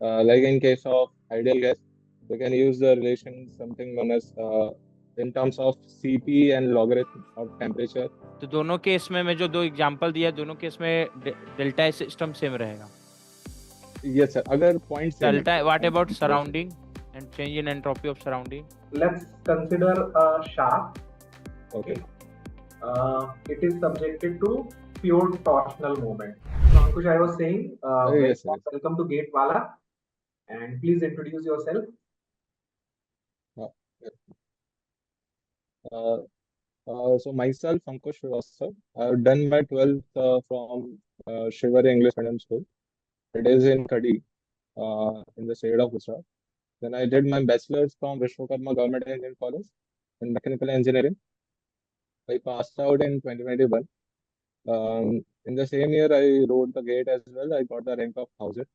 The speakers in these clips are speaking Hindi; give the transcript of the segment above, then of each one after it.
Like in case of ideal gas, we can use the relation something known as in terms of Cp and logarithm of temperature. तो दोनों केस में मैं जो दो एग्जांपल दिया, दोनों केस में डेल्टा सिस्टम सेम रहेगा। Yes sir, अगर पॉइंट सेम है डेल्टा, व्हाट अबाउट तो surrounding and change in entropy of surrounding? Let's consider a shaft. okay. Okay. It is subjected to pure torsional movement. So Ankush, I was saying, Yes sir, yes. welcome to Gate Wala, and please introduce yourself. Uh, uh, so myself, Ankush Srivastava. I've done my 12th from Shivari English Medium School. It is in Kadi, in the state of Gujarat. Then I did my bachelor's from Vishwakarma Government Engineering College in Mechanical Engineering. I passed out in 2021. In the same year, I wrote the gate as well. I got the rank of 1000.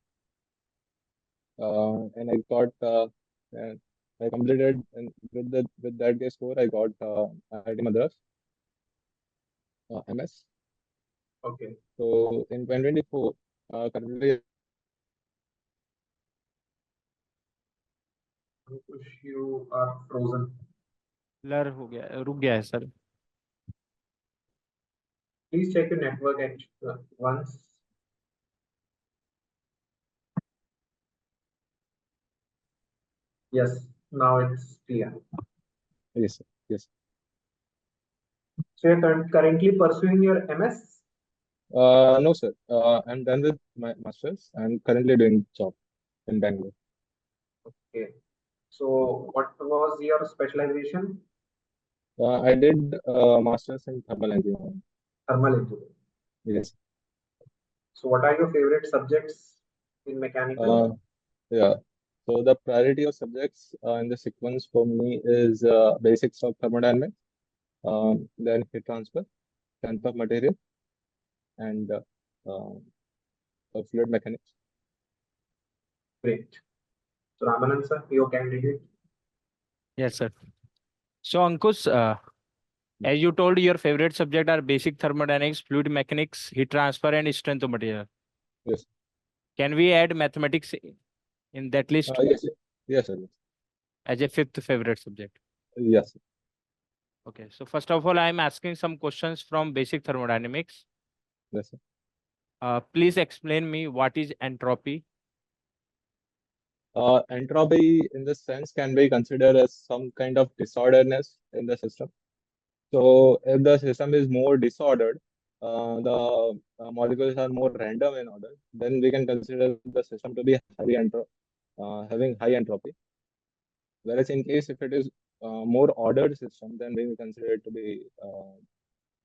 And and I completed, and with that gate score, I got IIT Madras MS. Okay. So in 2024, currently Ankush, you are frozen. Blur हो गया, रुक गया है sir. Please check your network at once. Yes, now it's clear. yes, sir. Yes. So you're currently pursuing your MS? No, sir. I'm done with my master's. I'm currently doing job in Bangalore. Okay. So what was your specialization? I did master's in thermal engineering. Thermal engineering. Yes. So what are your favorite subjects in mechanical? Yeah. So the priority of subjects in the sequence for me is basics of thermodynamics, then heat transfer, strength of material, and fluid mechanics. Great. So Ramanand sir, your candidate. Yes sir. So Ankush, as you told, your favorite subject are basic thermodynamics, fluid mechanics, heat transfer, and strength of material. Yes. Can we add mathematics in that list Yes. Yes, sir. Yes. as a fifth favorite subject? Yes. Okay. So first of all, I am asking some questions from basic thermodynamics. Yes, sir. Please explain me what is entropy. Entropy, in this sense, can be considered as some kind of disorderness in the system. So, if the system is more disordered, the molecules are more random in order, then we can consider the system to be having high entropy. Whereas, in case if it is more ordered system, then we will consider it to be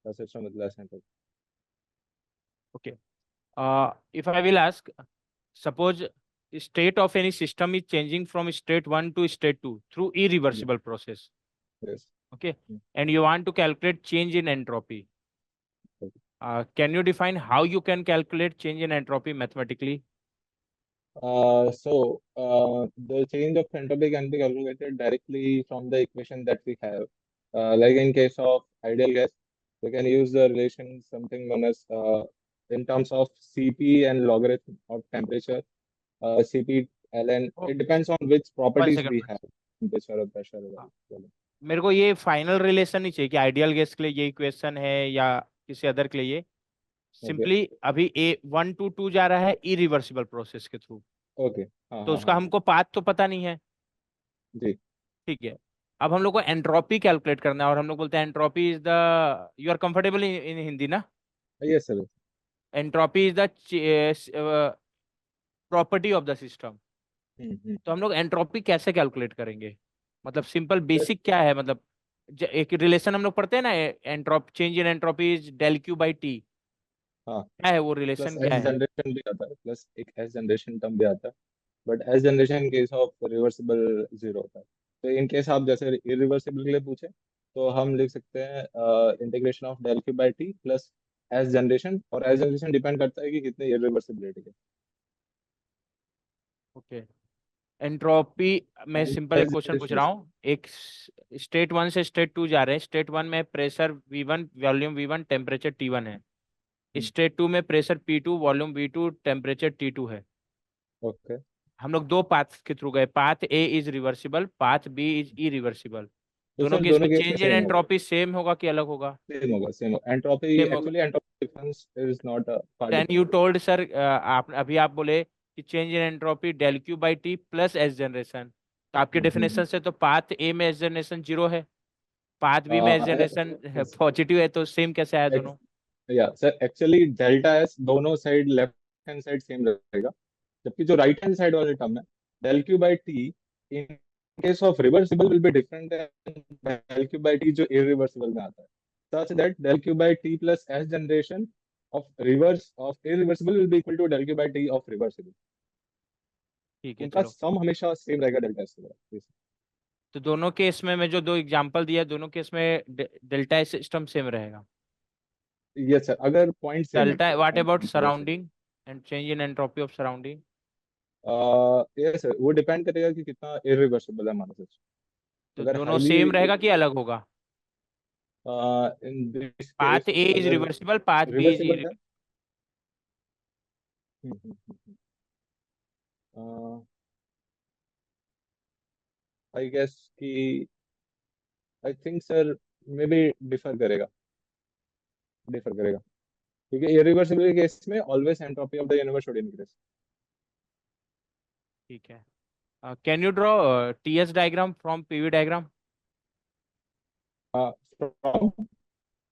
a system with less entropy. Okay. If I will ask, suppose state of any system is changing from state 1 to state 2 through irreversible process. Yes. Okay. Mm. And you want to calculate change in entropy. Okay. Can you define how you can calculate change in entropy mathematically? The change of entropy can be calculated directly from the equation that we have. Like in case of ideal gas, we can use the relation something known as in terms of Cp and logarithm of temperature. Cp, ln, Oh, it depends on which one properties second. we have, temperature or pressure. हाँ, मेरे को ये फाइनल रिलेशन नहीं चाहिए कि आइडियल गैस के लिए ये इक्वेशन है या किसी अदर के लिए ये Okay. सिंपली अभी ए 1 to 2 जा रहा है इरिवर्सिबल प्रोसेस के थ्रू, Okay. हाँ तो हाँ उसका हाँ हमको पाथ तो पता नहीं है। जी। ठीक है। अब हम लोग को एंट्रोपी कैलकुलेट करना है और हम लोग बोलते हैं entropy is the, you are comfortable in Hindi ना? Yes sir. Entropy is the property of the system. Hmm. तो हम लोग एंट्रोपी कैसे कैलकुलेट करेंगे? मतलब सिंपल बेसिक क्या है, मतलब एक रिलेशन हम लोग पढ़ते हैं ना, entropy change in entropy is del Q by t. हाँ, क्या है वो प्लस रिलेशन, एस क्या है? जनरेशन भी आता है, प्लस एक एस जनरेशन टर्म भी आता है, but S generation in case of reversible zero होता है। तो इन केस आप जैसे इरिवर्सिबल के लिए पूछे, तो हम लिख सकते हैं integration of del Q by T plus S generation, और एस जनरेशन डिपेंड करता है कि कितनी इरिवर्सिबिलिटी है। ओके। एंट्रोपी, मैं एंड सिंपल एक एस क्वेश्चन पूछ जनरेशन रहा इज हूँ। एक स्टेट 1 से स्टेट 2 जा रहे हैं, स्टेट 1 में pressure V1, volume V1, temperature T1 है। स्टेट 2 में pressure P2, volume V2, temperature T2 है। ओके। हम लोग दो पाथ के थ्रू गए, path A is reversible, path B is irreversible. तो दोनों सर केस में दोनों केस में चेंज इन सेम होगा, एंट्रोपी सेम होगा कि अलग होगा? सेम होगा, सेम होगा। एंट्रोपी सेम होगा। Actually entropy difference is not a part then you difference. Told sir, आप अभी आप बोले कि change in entropy del Q by T plus S generation, तो आपके डेफिनेशन से तो पाथ ए में एस जनरेशन जीरो है, पाथ बी में एस जनरेशन पॉजिटिव है, तो सेम कैसे आया दोनों? या सर एक्चुअली डेल्टा एस दोनों side left hand side same रहेगा, जबकि जो राइट हैंड साइड वाले टर्म है del Q by T in case of reversible will be different then del Q by T जो इरिवर्सिबल में आता है, such that del q by t plus s generation of irreversible will be equal to del q by t of reversible। ठीक है उनका चलो। सम हमेशा सेम रहेगा डेल्टा एस के बाद। तो दोनों केस में मैं जो दो एग्जांपल दिया, दोनों केस में डेल्टा सिस्टम सेम रहेगा। यस सर, अगर पॉइंट सेम है डेल्टा, तो what about point surrounding and change in entropy of surrounding? Yes sir, वो डिपेंड करेगा कि कितना इरिवर्सिबल है हमारा सिस्टम। तो अगर दोनों हाईली सेम रहेगा कि अलग होगा? In this path case a is अगर reversible, path B is reversible है, आई गेस कि I think sir may be differ करेगा, डिफर करेगा, क्योंकि इरिवर्सिबल केस में always entropy of the universe should increase. ठीक है। Can you draw TS diagram from PV diagram? From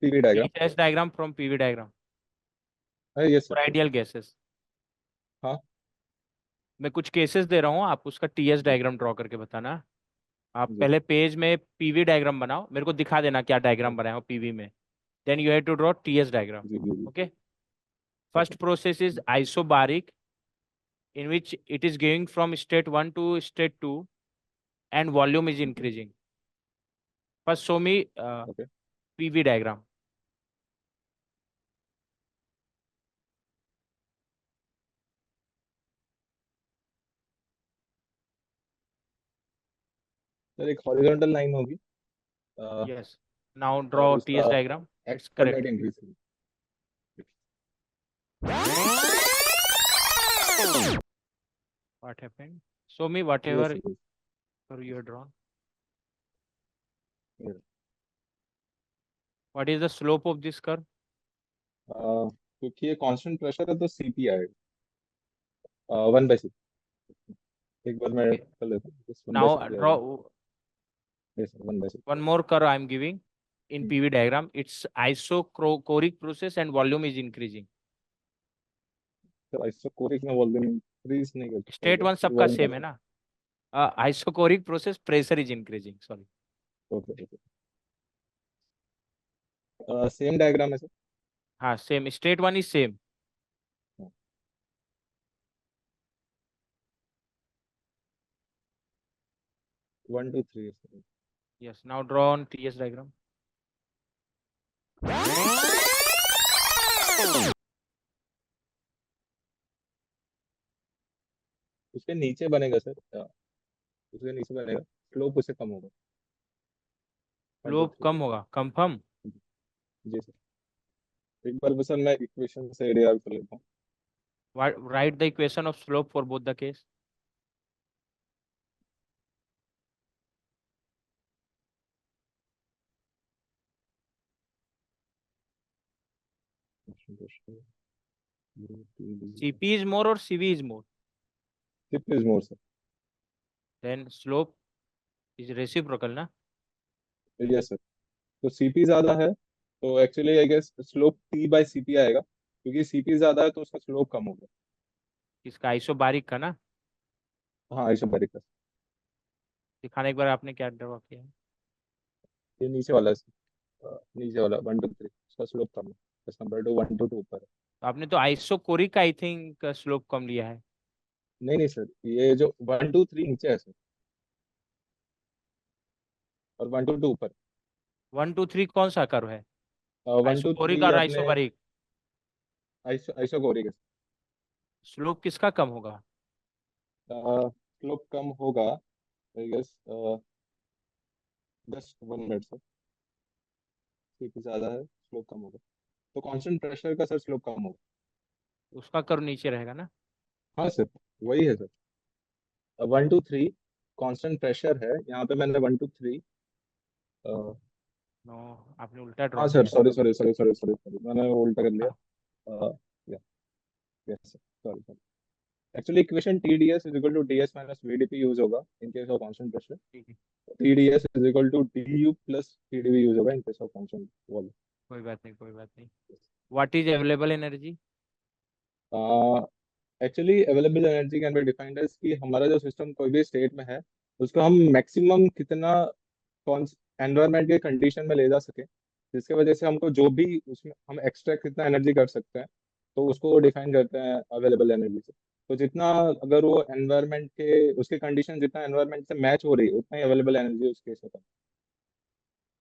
PV diagram, TS diagram from PV diagram yes for sir. Ideal gases. हाँ मैं कुछ केसेस दे रहा हूँ, आप उसका टीएस जी डायग्राम ड्रॉ करके बताना। आप जी पहले सर। पेज में पीवी डायग्राम बनाओ, मेरे को दिखा देना क्या डायग्राम बनाया हो पीवी में। Then you have to draw TS diagram. जी जी जी। Okay. Okay. First process is isobaric, in which it is going from state 1 to state 2 and volume is increasing. First show me okay PV diagram. Sir एक हॉरिजॉन्टल लाइन होगी, Yes. Now और draw उसका TS diagram. X It's correct. Coordinate increase होगी। What happened? Show me yes whatever sir. you have drawn. yes, What is the slope of this curve? क्योंकि ये कांस्टेंट प्रेशर है तो सीपी आएगा 1/c। एक बार मैं Okay. कर लेता हूँ, बस 1/c Now आएगा। draw yes sir 1/c। one more curve I am giving in PV diagram. It's isochoric process and volume is increasing. Sir isochoric में वॉल्यूम इंक्रीज नहीं कर सकता, State one सबका वॉल्यूम same है बढ़ेगा। ना? Isochoric process, pressure is increasing. Sorry. Okay okay. Same diagram है सर। हाँ same. State one is same. 1 2 3 sir. Yes. Now draw on TS diagram. उसके नीचे बनेगा सर, उसके नीचे बनेगा, स्लोप उससे कम होगा। 1 2 स्लोप 3। कम होगा, कंफर्म? जी सर, एक बार बस सर मैं इक्वेशन से डिराइव कर लेता हूँ। Write the equation of slope for both the case. CP is more or CV is more? Tip is more sir। Then slope is reciprocal ना? यस सर, तो सीपी ज्यादा है तो actually I guess slope T by CP आएगा, क्योंकि सीपी ज्यादा है तो उसका स्लोप कम होगा। इसका आइसोबारिक का ना? हाँ आइसोबैरिक का। दिखाने एक बार आपने क्या ड्रॉ किया है? ये नीचे वाला है sir, नीचे वाला 1 2 3 उसका स्लोप कम है, बस नंबर 2 1 2 2 ऊपर है। तो आपने तो आइसोकोरिक का आई थिंक स्लोप कम लिया है। नहीं नहीं सर, ये जो 1 2 3 नीचे है सर, और 1 2 2 ऊपर। 1 2 3 कौन सा कर्व है? 1 2 आइसोकोरिक 3 और अपने आइसोबारिक? आइसोकोरिक है। स्लोप किसका कम होगा? स्लोप कम होगा I guess, just 1 minute sir, CP ज्यादा है स्लोप कम होगा, तो कांस्टेंट प्रेशर का सर स्लोप कम होगा। उसका कर्व नीचे रहेगा ना? हाँ सर, वही है सर। 1 to 3 कांस्टेंट प्रेशर है, यहाँ पे मैंने 1 to 3 नो, आपने उल्टा ड्रॉ हाँ सर, किया। सॉरी मैंने उल्टा कर लिया। या yes sir, sorry. Actually equation TdS is equal to DS minus VdP use होगा in case of constant pressure. ठीक है, TdS is equal to DU plus TdV use होगा in case of constant volume. कोई बात नहीं, कोई बात नहीं। What is available energy? Actually available energy can be defined as कि हमारा जो सिस्टम कोई भी स्टेट में है उसको हम मैक्सिमम कितना कौन एनवायरनमेंट के कंडीशन में ले जा सके, जिसके वजह से हमको जो भी उसमें हम एक्सट्रैक्ट कितना एनर्जी कर सकते हैं, तो उसको डिफाइन करते हैं अवेलेबल एनर्जी से। तो जितना अगर वो एनवायरनमेंट के उसके कंडीशन जितना एनवायरनमेंट से मैच हो रही है उतना ही अवेलेबल एनर्जी उसके केस होता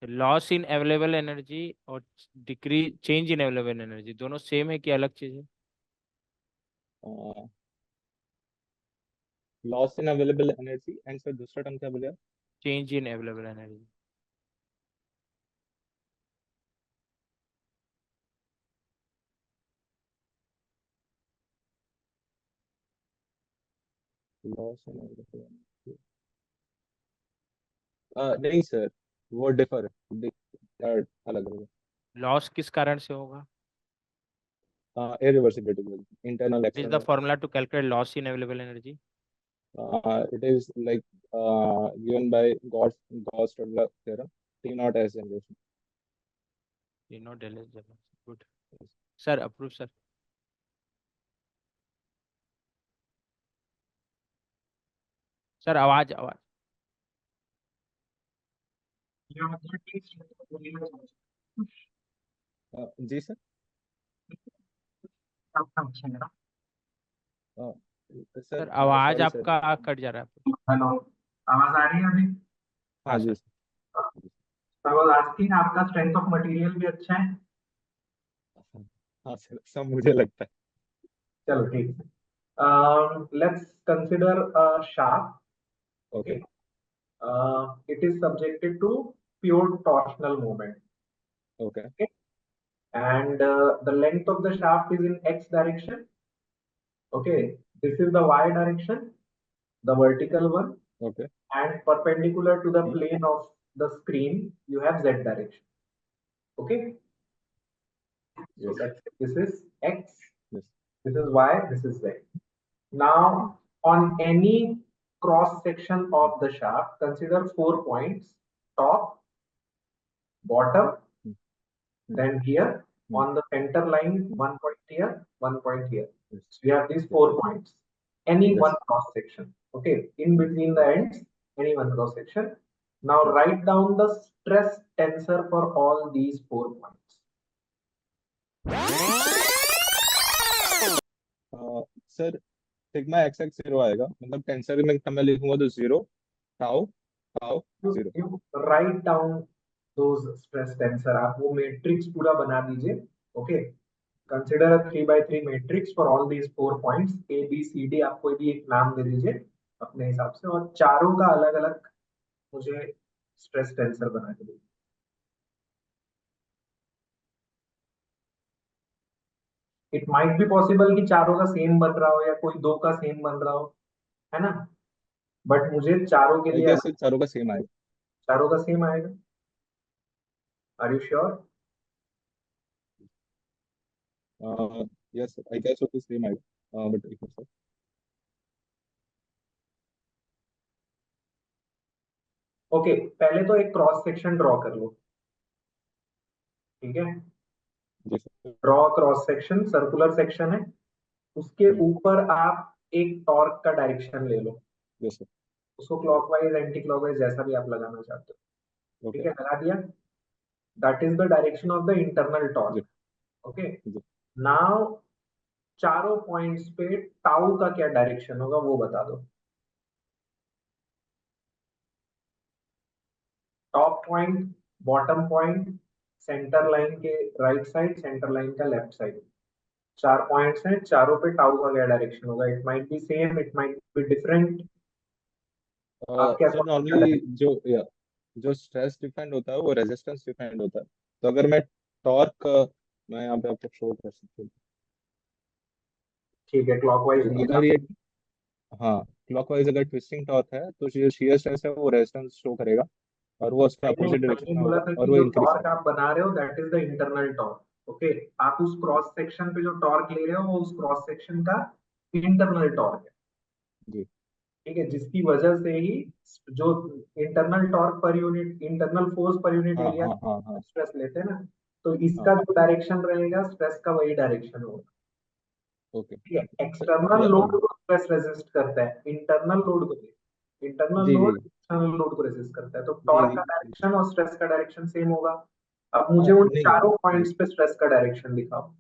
लॉस इन अवेलेबल एनर्जी और decrease change in available energy दोनों सेम है कि अलग चीज है? है। Loss in available energy and sir दूसरा टर्म क्या बोले? Change in available energy. Loss in available energy नहीं सर, वो डिफर अलग अलग लॉस किस कारण से होगा? irreversibility internal is the external. Formula to calculate loss in available energy? It is like given by Gauss-Stulger theorem, T naught as generation. You know del is generation. Good. Sir, approve sir. Sir आवाज आवाज जी सर। सर सर आवाज सॉरी सर। आपका कट जा रहा है। हेलो, आवाज आ रही है अभी? हाँ जी sir. Sir. Sir was asking आपका स्ट्रेंथ ऑफ मटेरियल भी अच्छा है? हाँ सर, सब मुझे लगता है। चलो ठीक है। Let's consider a shaft. Okay It is subjected to pure torsional moment. Okay Okay? And the length of the shaft is in x direction. Okay, this is the y direction, the vertical one, okay and perpendicular to the plane of the screen, you have z direction. Okay, so yes this is x, yes this is y, this is z. Now, on any cross section of the shaft, consider 4 points: top, bottom, then here on the center line, 1 point here, 1 point here. So we have these 4 points. Any one cross section. Okay, in between the ends, any one cross section. Now write down the stress tensor for all these 4 points. Sir sigma x x 0 आएगा, मतलब टेंसर में मैं लिखूंगा तो 0 tau tau 0। You write down those stress tensor. आप वो matrix पूरा बना दीजिए. Okay. Consider a 3x3 matrix for all these 4 points A, B, C, D. आप कोई भी एक नाम दे दीजिए अपने हिसाब से, और चारों का अलग अलग मुझे स्ट्रेस टेंसर बना के दीजिए. इट माइट बी पॉसिबल कि चारों का सेम बन रहा हो या कोई दो का सेम बन रहा हो, है ना? बट मुझे चारों के आई लिए गेस चारों का सेम आएगा। चारों का सेम आएगा. Are you sure? Yes I guess वो सेम आएगा, बट एक सर ओके, पहले तो एक क्रॉस सेक्शन ड्रॉ कर लो. ठीक है, जी sir. Draw cross section, circular section है. उसके ऊपर आप एक टॉर्क का डायरेक्शन ले लो. Yes sir. उसको क्लॉकवाइज, एंटी क्लॉकवाइज, जैसा भी आप लगाना चाहते हो. ठीक ओके है, लगा दिया. That is the direction of the internal torque. Okay, जी नाउ चारों पॉइंट्स पे टाउ का क्या डायरेक्शन होगा वो बता दो. Top point, bottom point, centre line के राइट साइड, सेंटर लाइन का लेफ्ट साइड. 4 पॉइंट्स हैं, चारों पे टाउ का क्या डायरेक्शन होगा? It might be same, it might be different. आप क्या सर नॉर्मली जो स्ट्रेस डिपेंड होता है वो रेजिस्टेंस डिपेंड होता है। तो अगर मैं टॉर्क मैं यहाँ पे आपको शो कर सकता हूँ। ठीक है, क्लॉकवाइज तो अगर ये हाँ क्लॉकवाइज अगर ट्विस्टिंग टॉर्क है तो जो shear stress है वो रेजिस्टेंस शो करेगा, और वो उसके नहीं, अपोजिट डायरेक्शन मैंने में बोला होगा था और कि वो जो इंक्रीज टॉर्क करेगा। आप बना रहे हो that is the internal torque. Okay, आप उस क्रॉस सेक्शन पे जो टॉर्क ले रहे हो वो उस क्रॉस सेक्शन का इंटरनल टॉर्क है। जी ठीक है, जिसकी वजह से ही जो internal torque per unit, internal force per unit हाँ एरिया हाँ हाँ हाँ स्ट्रेस लेते हैं ना, तो हाँ। इसका जो डायरेक्शन रहेगा स्ट्रेस का वही डायरेक्शन होगा। ओके। ठीक है, एक्सटर्नल लोड को स्ट्रेस रेजिस्ट करता है, इंटरनल लोड को नहीं। इंटरनल जी लोड जी एक्सटर्नल लोड को रेजिस्ट करता है, तो जी टॉर्क जी का जी। डायरेक्शन और स्ट्रेस का डायरेक्शन सेम होगा। अब हाँ मुझे उन नहीं चारों नहीं, पॉइंट्स पे स्ट्रेस का डायरेक्शन दिखाओ।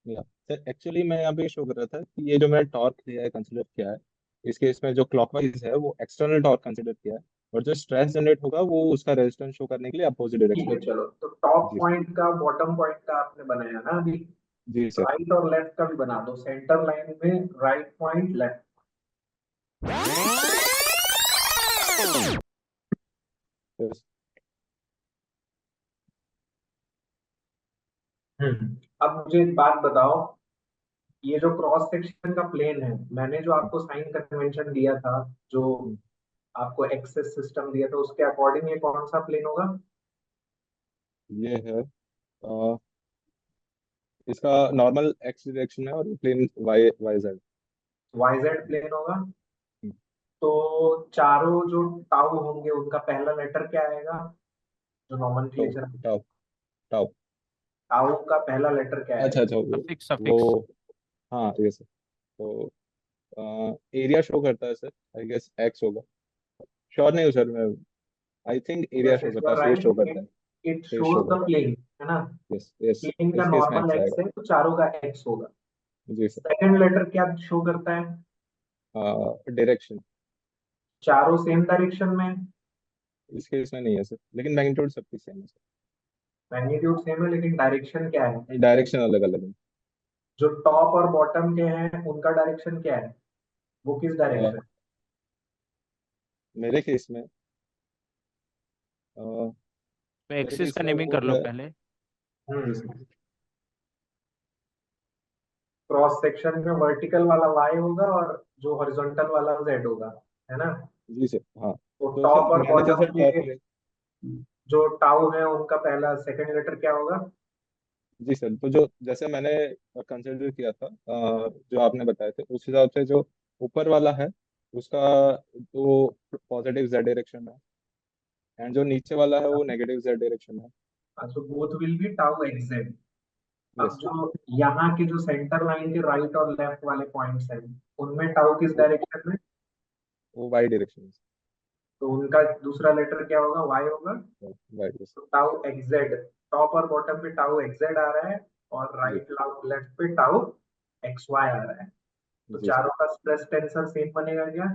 या सर एक्चुअली मैं यहाँ पे शो कर रहा था कि ये जो मैंने टॉर्क लिया है कंसिडर किया है, इस केस में जो क्लॉकवाइज है वो एक्सटर्नल टॉर्क कंसिडर किया है, और जो स्ट्रेस जनरेट होगा वो उसका रेजिस्टेंस शो करने के लिए अपोजिट ठीक डायरेक्शन है, में। चलो, तो टॉप जी पॉइंट का बॉटम पॉइंट का आपने बनाया ना अभी, जी सर। राइट और लेफ्ट का भी बना दो, सेंटर लाइन में राइट पॉइंट लेफ्ट। Yes. अब मुझे एक बात बताओ, ये जो क्रॉस सेक्शन का प्लेन है, मैंने जो आपको साइन कन्वेंशन दिया था, जो हम्म, आपको एक्सेस सिस्टम दिया था, उसके अकॉर्डिंग ये कौन सा प्लेन होगा? ये है इसका नॉर्मल एक्स डायरेक्शन है और plane Y Y Z. Y Z plane होगा। तो चारों जो टाउ होंगे उनका पहला लेटर क्या आएगा, जो तो नॉमेनक्लेचर? Tau tau. टाउ का पहला लेटर क्या अच्छा आएगा? अच्छा सफिक्स सफिक्स। वो हाँ ये सर। तो एरिया शो करता है सर, आई गेस एक्स होगा। श्योर नहीं हूँ सर मैं, I think area yes, show you करता आर है, फेस शो राइट, करता है। It face shows show the करता प्लेन, है ना? है, यस यस। प्लेन का इस केस में नॉर्मल एक्स एक्स आएगा। है तो चारों का एक्स होगा। जी सर। सेकंड लेटर क्या शो करता है? डायरेक्शन चारों सेम डायरेक्शन में। इस केस में नहीं है सर, लेकिन मैग्नीट्यूड सबकी सेम है मैग्नीट्यूड सेम है लेकिन डायरेक्शन क्या है? सर, डायरेक्शन अलग अलग है। जो टॉप और बॉटम के हैं उनका डायरेक्शन क्या है, वो किस अ, डायरेक्शन? मेरे केस में अ, तो मेरे एक्सिस केस का में नेमिंग वो कर लो है। पहले। जी सर। क्रॉस सेक्शन में वर्टिकल वाला वाई होगा और जो हॉरिजॉन्टल वाला जेड होगा, है ना? जी सर हाँ। तो तो टॉप सर और मैंने बॉटम जैसे टॉप के ले। जो टाउ है उनका पहला सेकंड लेटर क्या होगा? जी सर, तो जो जैसे मैंने कंसिडर किया था, जो आपने बताए थे उस हिसाब से जो ऊपर वाला है उसका तो पॉजिटिव जेड डायरेक्शन है, एंड जो नीचे वाला है वो नेगेटिव जेड डायरेक्शन में है। तो both will be tau accessed. अब यस। जो यहाँ के जो सेंटर लाइन के राइट और लेफ्ट वाले पॉइंट्स हैं, उनमें टाउ किस वो डायरेक्शन में? वो वाई डायरेक्शन में। तो उनका दूसरा लेटर क्या होगा, वाई होगा। वाई। यस। तो टाउ एक्जेड, टॉप और बॉटम पे टाउ एक्जेड आ रहा है, और जी राइट लेफ्ट पे टाउ एक्स वाई आ रहा है। तो जी सर। चारों का स्ट्रेस टेंसर सेम बनेगा क्या?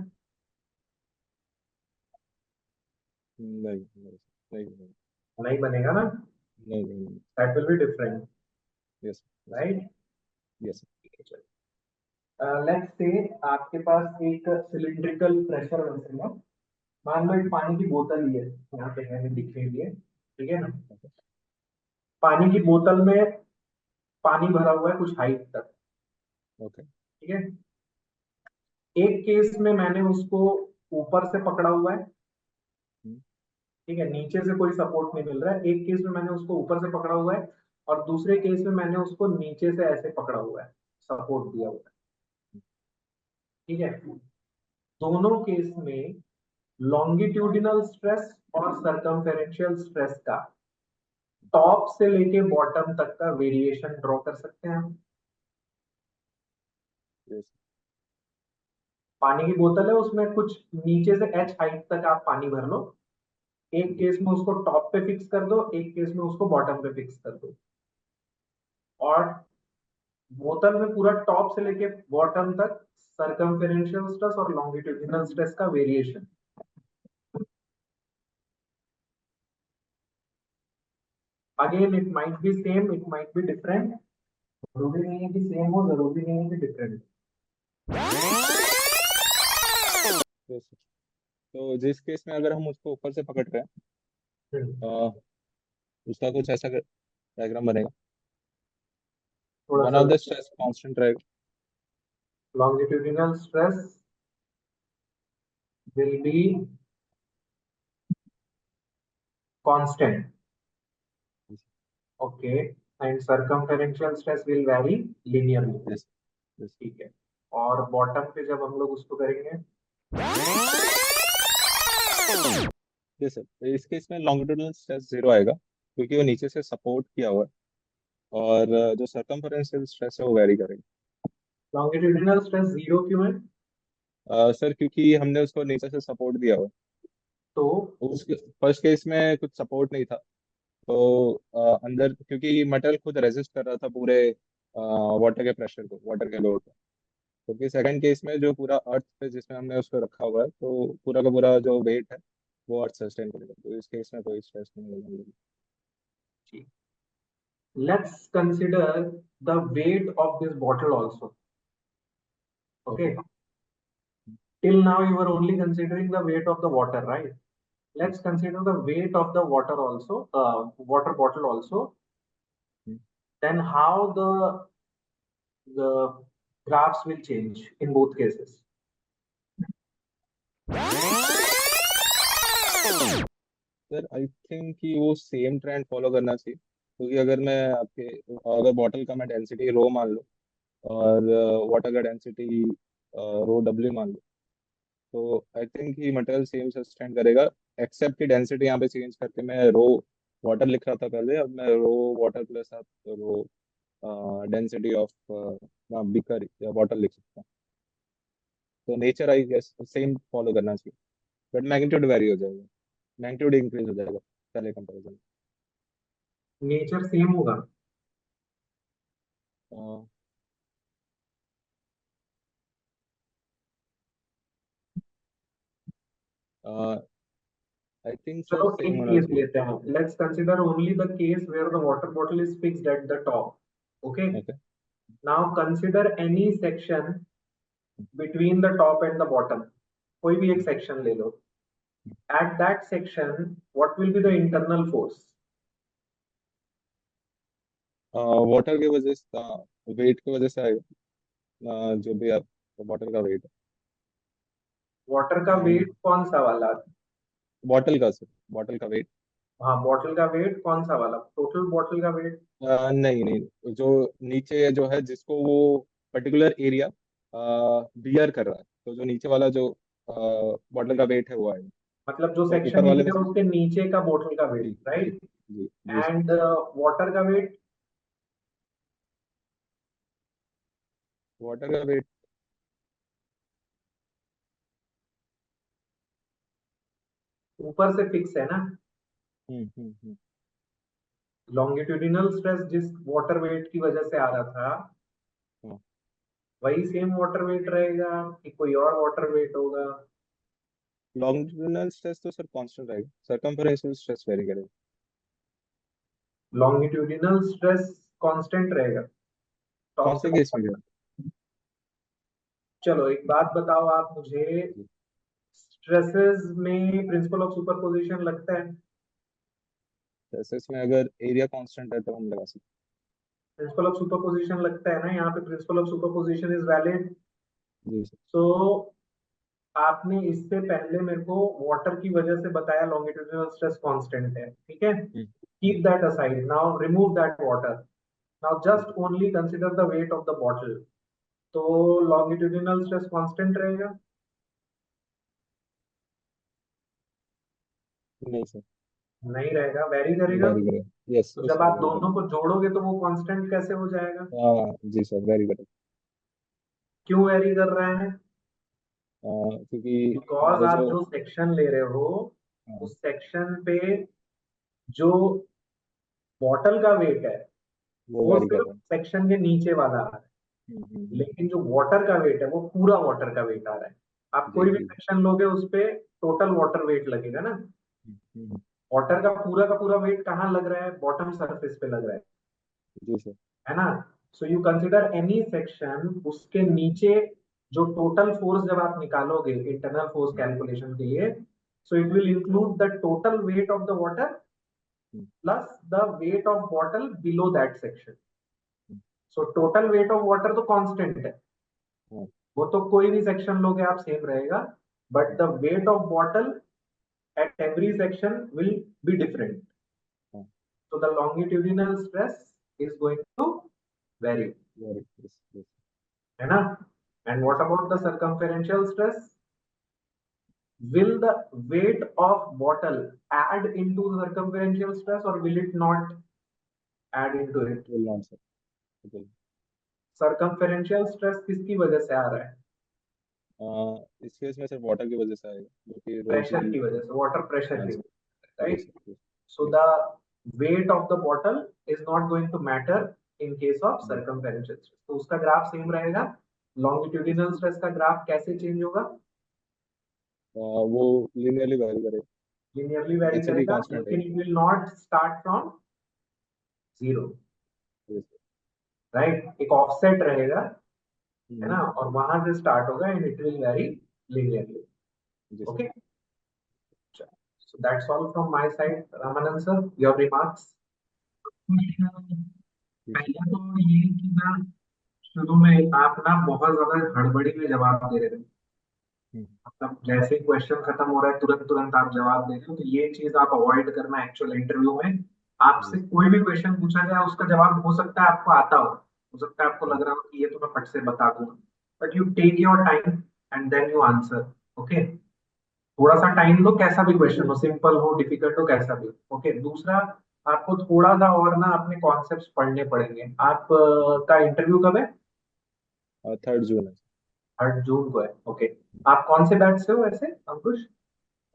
नहीं नहीं नहीं नहीं नहीं बनेगा ना, नहीं नहीं। That will be different, yes yes right? Yes. Let's say आपके पास एक सिलिंड्रिकल प्रेशर वेसल है, मान लो एक पानी की बोतल ही है, यहाँ पे मैंने लिखे लिए, ठीक है ना? पानी की बोतल में पानी भरा हुआ है कुछ हाइट तक, ओके। ठीक है? एक केस में मैंने उसको ऊपर से पकड़ा हुआ है, ठीक है, नीचे से कोई सपोर्ट नहीं मिल रहा है। एक केस में मैंने उसको ऊपर से पकड़ा हुआ है, और दूसरे केस में मैंने उसको नीचे से ऐसे पकड़ा हुआ है, सपोर्ट दिया हुआ है, ठीक है? दोनों केस में लॉन्गिट्यूडिनल स्ट्रेस और सरकमफेरेंशियल स्ट्रेस का टॉप से लेके बॉटम तक का वेरिएशन ड्रॉ कर सकते हैं हम। यस। पानी की बोतल है, उसमें कुछ नीचे से एच हाइट तक आप पानी भर लो, एक केस में उसको टॉप पे फिक्स कर दो, एक केस में उसको बॉटम पे फिक्स कर दो, और बोतल में पूरा टॉप से लेके बॉटम तक सरकमफेरेंशियल स्ट्रेस और लॉन्गिट्यूडिनल स्ट्रेस का variation. Again it might be same, it might be different, जरूरी नहीं है कि सेम हो, जरूरी नहीं है कि डिफरेंट। यस। तो जिस केस में अगर हम उसको ऊपर से पकड़ रहे हैं, उसका कुछ ऐसा डायग्राम बनेगा। थोड़ा वन सा ऑफ द स्ट्रेस कांस्टेंट रहेगा। Longitudinal stress will be constant. Okay, and circumferential stress will vary linearly. Yes. Yes. ठीक है, और बॉटम पे जब हम लोग उसको करेंगे yes सर, तो इस केस में लॉन्गिट्यूडनल स्ट्रेस 0 आएगा क्योंकि वो नीचे से सपोर्ट किया हुआ है, और जो सर्कमफरेंशियल स्ट्रेस है वो वेरी करेगा। लॉन्गिट्यूडिनल स्ट्रेस 0 क्यों है? सर क्योंकि हमने उसको नीचे से सपोर्ट दिया हुआ है, तो उस फर्स्ट केस में कुछ सपोर्ट नहीं था, तो अंदर क्योंकि मटेरियल खुद रेजिस्ट कर रहा था पूरे वाटर के प्रेशर को, वाटर के लोड को, क्योंकि सेकंड केस में जो पूरा अर्थ पे जिसमें हमने उसको रखा हुआ है, तो पूरा का पूरा जो वेट है वो अर्थ सस्टेन करेगा, तो इस केस में कोई स्ट्रेस नहीं लगेगा। let's consider the weight of this bottle also. Okay. Till now you were only considering the weight of the water, right? Let's consider the weight of the water also, water bottle also. Then how the graphs will change in both cases. Sir I think कि वो सेम ट्रेंड फॉलो करना चाहिए, क्योंकि अगर बॉटल का मैं डेंसिटी रो मान लो और वाटर का डेंसिटी रो डब्ल्यू मान लो, तो आई थिंक कि मटेरियल सेम सस्टेन करेगा, एक्सेप्ट की डेंसिटी यहाँ पे चेंज करके मैं रो वाटर लिख रहा था पहले, अब मैं रो वाटर प्लस आप रो डेंसिटी ऑफ बीकर या वाटर लिख सकता हूँ, तो nature I guess same follow करना चाहिए, बट मैग्नीट्यूड वेरी हो जाएगा, मैग्नीट्यूड इंक्रीज हो जाएगा पहले कंपेरिजन। नेचर सेम होगा। आई थिंक चलो सर एक सेम होना केस चाहिए। लेते हैं, let's consider only the case where the water bottle is fixed at the top. Okay. Okay. Now consider any section between the top and the bottom. कोई भी एक section ले लो. At that section, what will be the internal force? Water की वजह से, वेट की वजह से आएगा, जो भी आप बॉटल का वेट है, वाटर का वेट कौन सा वाला? बॉटल का सर, बॉटल का वेट। हाँ, बॉटल का वेट कौन सा वाला? टोटल बॉटल का वेट? नहीं नहीं, जो नीचे जो है जिसको वो पर्टिकुलर एरिया बियर कर रहा है, तो जो नीचे वाला जो बॉटल का वेट है वो आएगा, मतलब जो तो सेक्शन ऊपर वाले नीचे में है उसके नीचे का बॉटल का जी वेट, जी राइट? जी जी सर। एंड वाटर का वेट? वाटर का वेट ऊपर से फिक्स है ना? हम्म। लॉन्गिट्यूडिनल स्ट्रेस जिस वाटर वेट की वजह से आ रहा था, हाँ। वही सेम वाटर वेट रहेगा कि कोई और वाटर वेट होगा? लॉन्गिट्यूडिनल स्ट्रेस तो सर कांस्टेंट रहेगा, सर्कमफरेंशियल स्ट्रेस वेरी करेगा। लॉन्गिट्यूडिनल स्ट्रेस कांस्टेंट रहेगा कौन टॉप से से? केस में गया? चलो एक बात बताओ आप मुझे, स्ट्रेसेस में प्रिंसिपल ऑफ सुपरपोजिशन लगता है? जैसे इसमें अगर एरिया कांस्टेंट है तो हम लगा सकते प्रिंसिपल ऑफ सुपरपोजिशन लगता है ना? यहाँ पे principle of superposition is valid. हैं। जी सर। सो आपने इससे पहले मेरे को वाटर की वजह से बताया लॉन्गिट्यूडिनल स्ट्रेस कांस्टेंट है, ठीक है? Keep that aside, now remove that water, now just only consider the weight of the bottle. तो लॉन्गिट्यूडिनल स्ट्रेस कांस्टेंट रहेगा? नहीं सर, नहीं रहेगा, वेरी करेगा। वेरी करेगा। यस तो यस जब सर, आप वेरी दोनों को जोड़ोगे तो वो कांस्टेंट कैसे हो जाएगा? हाँ जी सर, वेरी करेक्ट। क्यों वेरी कर रहा है? क्योंकि बिकॉज हमारे आप जो जो सेक्शन ले रहे हो हाँ, उस सेक्शन पे जो बॉटल का वेट है वो वो वेरी कर सिर्फ रहा है। सेक्शन के नीचे वाला आ रहा है, लेकिन जो वाटर का वेट है वो पूरा वाटर का वेट आ रहा है। आप जी कोई भी जी। सेक्शन लोगे उस पे टोटल वाटर वेट लगेगा ना? हम्म, वाटर का पूरा वेट कहाँ लग रहा है? बॉटम सरफेस पे लग रहा जी सर। है ना? So you consider any section, उसके नीचे जो टोटल फोर्स जब आप निकालोगे इंटरनल फोर्स कैलकुलेशन के लिए, so it will include the total weight of the water plus the weight of bottle below that section. So total weight of water तो कांस्टेंट है, हाँ, वो तो कोई भी सेक्शन लोगे आप सेम रहेगा, but the weight of bottle at every section will be different. हाँ, So the longitudinal stress is going to vary, very yes. है ना? And what about the circumferential stress? Will the weight of bottle add into the circumferential stress or will it not add into it? It will not, sir. It will. Circumferential stress किसकी वजह से आ रहा है? इस केस में सर वाटर की वजह से आएगा, जो कि रोज प्रेशर की वजह से, वाटर प्रेशर हाँ की सर, वजह से, yes, right? yes. So the weight of the bottle is not going to matter in case of Hmm. circumferential stress. तो उसका ग्राफ सेम रहेगा. लॉन्गिट्यूडिनल स्ट्रेस का ग्राफ कैसे चेंज होगा? वो लिनियरली वैरी करेगा, लिनियरली वेरी एचसीडी करेगा, कांस्टेंट लेकिन it will not start from zero, है. राइट? एक ऑफसेट रहेगा, है ना? हम्म, और वहां से स्टार्ट होगा and it will vary linearly. जी okay, so that's all from my side. Ramanand sir, your remarks. पहले तो ये कि ना, शुरू में आप ना बहुत ज्यादा हड़बड़ी में जवाब दे रहे थे. हम्म, मतलब जैसे ही क्वेश्चन खत्म हो रहा है तुरंत तुरंत आप जवाब दे रहे हो, तो ये चीज आप अवॉइड करना. एक्चुअल इंटरव्यू में आपसे कोई भी क्वेश्चन पूछा जाए, उसका जवाब हो सकता है आपको आता हो सकता है आपको लग रहा हो कि ये तो मैं फट से बता दूंगा, but you take your time and then you answer. Okay, थोड़ा सा टाइम दो, कैसा भी क्वेश्चन हो, सिंपल हो डिफिकल्ट हो कैसा भी. ओके, दूसरा, आपको थोड़ा सा और ना अपने कॉन्सेप्ट्स पढ़ने पड़ेंगे. आप का इंटरव्यू कब है? 3 जून है. 8 जून को है. ओके, आप कौन से बैच से हो वैसे अंकुश?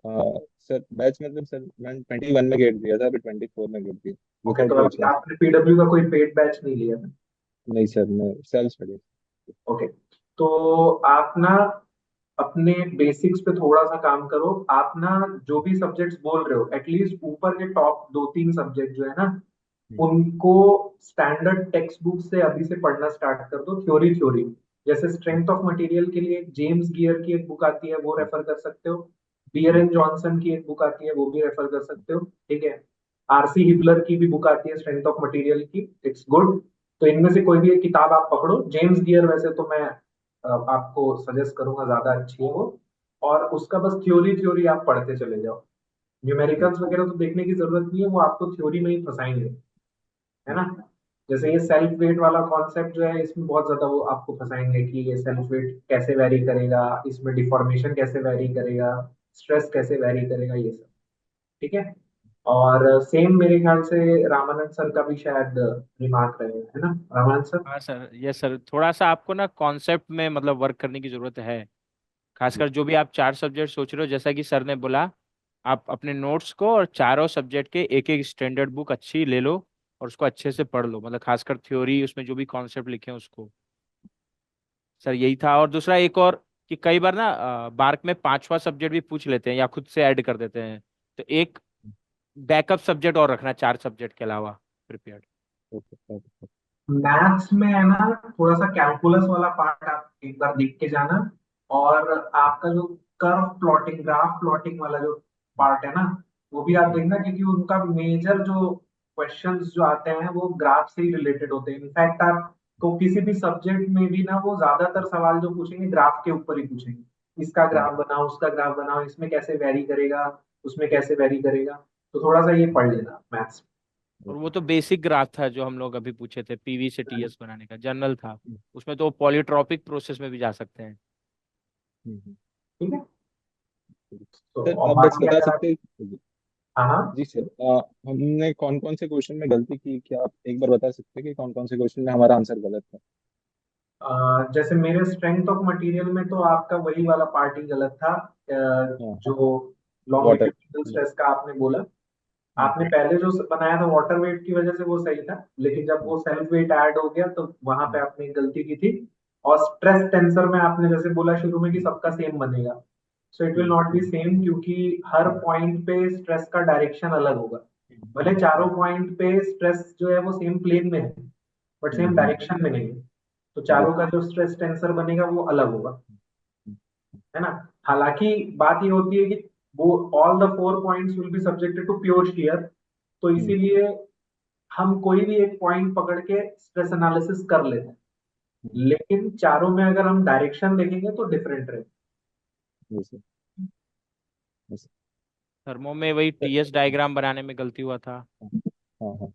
सर बैच मतलब सर मैंने 21 में गेट दिया था, अभी 24 में गेट दिया ओके, विदाउट तो अभी कोचिंग. आपने पीडब्ल्यू का कोई पेड बैच नहीं लिया था? नहीं सर, मैं सेल्फ स्टडी. ओके, तो आप ना अपने बेसिक्स पे थोड़ा सा काम करो. आप ना जो भी सब्जेक्ट्स बोल रहे हो, एटलीस्ट ऊपर के टॉप 2-3 सब्जेक्ट जो है ना, उनको स्टैंडर्ड टेक्स्ट बुक से अभी से पढ़ना स्टार्ट कर दो. थ्योरी थ्योरी, जैसे स्ट्रेंथ ऑफ मटेरियल के लिए जेम्स गियर की एक बुक आती है, वो रेफर कर सकते हो. बियर एंड जॉनसन की एक बुक आती है, वो भी रेफर कर सकते हो. ठीक है, आरसी हिबलर की भी बुक आती है स्ट्रेंथ ऑफ मटेरियल की, इट्स गुड. तो इनमें से कोई भी एक किताब आप पकड़ो. जेम्स गियर वैसे तो मैं आपको सजेस्ट करूंगा, ज्यादा अच्छी है वो. और उसका बस थ्योरी थ्योरी आप पढ़ते चले जाओ. न्यूमेरिकल्स वगैरह तो देखने की जरूरत नहीं है, वो आपको थ्योरी में ही फंसाएंगे, है ना? जैसे ये सेल्फ वेट वाला कॉन्सेप्ट जो है, इसमें बहुत ज्यादा वो आपको फंसाएंगे कि ये सेल्फ वेट कैसे वेरी करेगा, इसमें डिफॉर्मेशन कैसे वेरी करेगा, स्ट्रेस कैसे वेरी करेगा, ये सब. ठीक है, और सेम मेरे ख्याल से रामानंद सर का भी शायद रिमार्क रहेगा, है ना रामानंद सर? हाँ सर, यस सर, थोड़ा सा आपको ना कॉन्सेप्ट में मतलब वर्क करने की जरूरत है. खासकर जो भी आप 4 सब्जेक्ट सोच रहे हो, जैसा कि सर ने बोला, आप अपने नोट्स को और चारों सब्जेक्ट के एक एक स्टैंडर्ड बुक अच्छी ले लो और उसको अच्छे से पढ़ लो. मतलब खासकर थ्योरी, उसमें जो भी कॉन्सेप्ट लिखे हैं उसको. सर यही था. और दूसरा एक और, कि कई बार ना बार्क में 5वां सब्जेक्ट भी पूछ लेते हैं या खुद से ऐड कर देते हैं. तो एक बैकअप सब्जेक्ट और रखना 4 सब्जेक्ट के अलावा प्रिपेयर्ड. मैथ्स में है ना, थोड़ा सा कैलकुलस वाला पार्ट आप एक बार देख के जाना. और आपका जो कर्व प्लॉटिंग, ग्राफ प्लॉटिंग वाला जो पार्ट है ना, वो भी आप देखना, क्योंकि उनका मेजर जो क्वेश्चंस जो आते हैं वो ग्राफ से ही रिलेटेड होते हैं. इनफैक्ट आप तो किसी भी सब्जेक्ट में भी ना, वो ज्यादातर सवाल जो पूछेंगे ग्राफ के ऊपर ही पूछेंगे. इसका ग्राफ बनाओ, उसका ग्राफ बनाओ, इसमें कैसे वेरी करेगा, उसमें कैसे वेरी करेगा. तो थोड़ा सा ये पढ़ लेना मैथ्स. और वो तो बेसिक ग्राफ था जो हम लोग अभी पूछे थे, पीवी से टीएस बनाने का जनरल था. उसमें तो पॉलीट्रॉपिक प्रोसेस में भी जा सकते हैं. ठीक है, तो सर और आप बस बाकी बता अगर आप, सकते हैं. हाँ हाँ, जी सर, हमने कौन कौन से क्वेश्चन में गलती की, क्या आप एक बार बता सकते हैं कि कौन कौन से क्वेश्चन में हमारा आंसर गलत था? जैसे मेरे स्ट्रेंथ ऑफ मटेरियल में तो आपका वही वाला पार्ट ही गलत था. हाँ, जो वाटर. लॉन्गिट्यूडिनल स्ट्रेस का आपने बोला, आपने पहले जो बनाया था वाटर वेट की वजह से वो सही था, लेकिन जब वो सेल्फ वेट ऐड हो गया तो वहां पे आपने एक गलती की थी. और स्ट्रेस टेंसर में आपने जैसे बोला शुरू में कि सबका सेम बनेगा, so it will not be same, क्योंकि हर पॉइंट पे स्ट्रेस का डायरेक्शन अलग होगा. भले चारों पॉइंट पे स्ट्रेस जो है वो सेम प्लेन में है, बट सेम डायरेक्शन में नहीं है. तो चारों का जो स्ट्रेस टेंसर बनेगा वो अलग होगा, है ना? हालांकि बात ये होती है कि वो all the 4 points will be subjected to pure shear. तो इसीलिए हम कोई भी एक पॉइंट पकड़ के स्ट्रेस एनालिसिस कर लेते हैं, लेकिन चारों में अगर हम डायरेक्शन देखेंगे तो डिफरेंट रहे. थर्मो में वही टीएस डायग्राम बनाने में गलती हुआ था। हाँ हाँ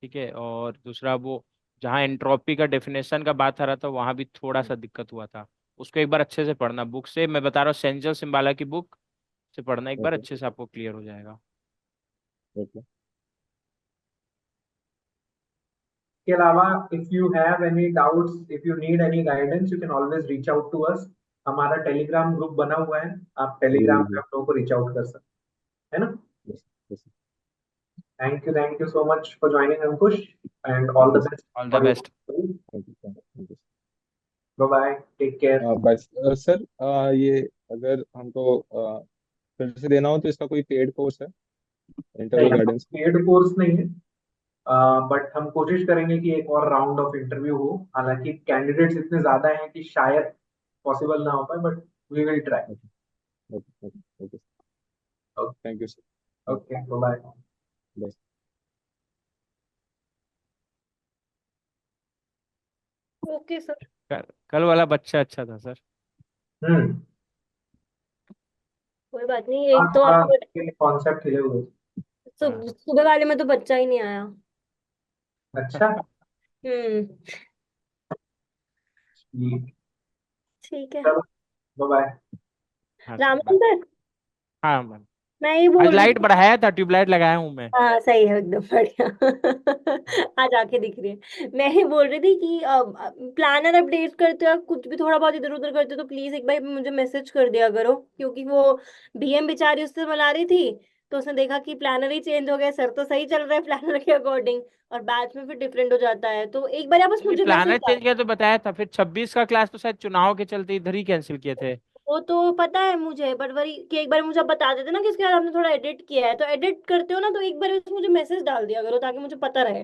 ठीक है, और दूसरा वो जहाँ एंट्रोपी का डेफिनेशन का बात आ रहा था वहां भी थोड़ा सा दिक्कत हुआ था। उसको एक बार अच्छे से पढ़ना, बुक से मैं बता रहा हूँ, सेंजल सिम्बाला की बुक से पढ़ना एक बार, ओके अच्छे से आपको क्लियर हो जाएगा। ओके के अलावा if you have any doubts, if you need any guidance, you can always reach out to us. हमारा टेलीग्राम ग्रुप बना हुआ है, आप जी टेलीग्राम पे जी हम लोगों को रीच आउट कर सकते हैं, है ना? Yes yes thank you so much for joining Ankush, and all thank you the sir best all the for best. Your. Thank you bye bye, take care. बस सर ये अगर हमको फिर से देना हो तो इसका कोई पेड कोर्स है नहीं, इंटरव्यू गाइडेंस का? पेड कोर्स नहीं है, बट हम कोशिश करेंगे कि एक और राउंड ऑफ इंटरव्यू हो। हालांकि कैंडिडेट्स इतने ज्यादा हैं कि शायद पॉसिबल ना हो पाए, but we will try. Okay okay okay okay thank you sir okay, bye. Bye okay sir. कल वाला बच्चा अच्छा था सर। हम्म। कोई बात नहीं, हाँ, एक तो थोड़ा आपको कॉन्सेप्ट हिले हुए। हाँ। सुबह वाले में तो बच्चा ही नहीं आया। अच्छा, हम्म। ठीक। ठीक है। चलो, बाय। हाँ सर, रामन सर, हाँ मैम। मैं ये आज बोल रही लाइट थी। बढ़ाया था, ट्यूबलाइट लगाया हूँ मैं। हाँ सही है, एकदम बढ़िया। आज आके दिख रही है। मैं ही बोल रही थी कि प्लानर अपडेट करते हो, कुछ भी थोड़ा बहुत इधर उधर करते हो तो प्लीज एक बार मुझे मैसेज कर दिया करो, क्योंकि वो बीएम बेचारी उससे मिला रही थी, तो उसने देखा कि प्लानर ही चेंज हो गया, सर तो सही चल रहा है प्लानर के अकॉर्डिंग, और बैच में फिर डिफरेंट हो जाता है, तो एक बार आप बस नहीं, मुझे मैसेज प्लानर डाल। चेंज किया तो बताया था, फिर 26 का क्लास तो शायद चुनाव के चलते इधर ही कैंसिल किए थे। वो तो पता है मुझे, बट वही कि एक बार मुझे आप बता देते ना कि इसके बाद आपने थोड़ा एडिट किया है, तो एडिट करते हो ना तो एक बार बस मुझे मैसेज डाल दिया करो ताकि मुझे पता रहे।